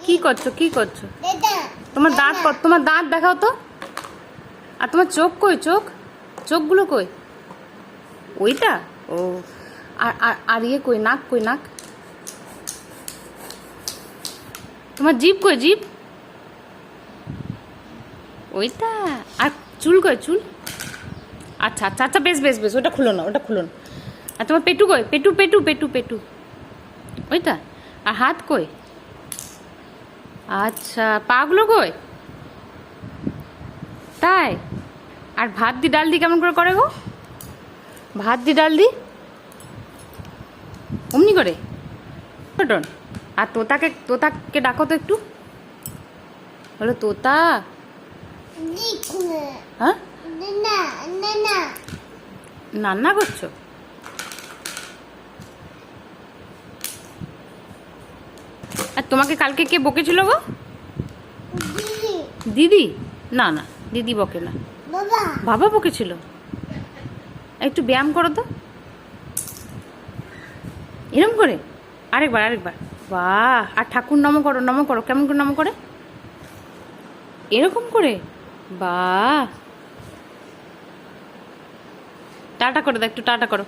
কি করছো কি করছো? তোমার দাঁত দেখাও তো। আর তোমার চোখ কই? চোখগুলো কই? ওইটা? ও, আর আর আর ইয়ে কই? নাক কই? নাক? তোমার জিভ কই? জিভ? ওইটা? আর চুল কই? চুল? আচ্ছা আচ্ছা আচ্ছা, বেশ বেশ বেশ, ওটা খুলো না, ওটা খুলো না। আর তোমার পেটু কই? পেটু পেটু পেটু পেটু ওইটা? আর হাত কই? আচ্ছা, পাগুলো কই? তাই? আর ভাত দি ডাল দি কেমন করে করে গো? ভাত দি ডাল দি অমনি করে? টন। আর তোতাকে ডাকো তো একটু। বলো তোতা। হ্যাঁ, রান্না করছো? আর তোমাকে কালকে কে বকেছিল গো? দিদি? না না, দিদি বকে না, বাবা বকেছিল। একটু ব্যায়াম করো তো, এরম করে। আরেকবার আরেকবার। বাহ! আর ঠাকুর নম করো, নম করো। কেমন করে নম করে? এরকম করে? বাহ! টাটা করে দাও, একটু টাটা করো।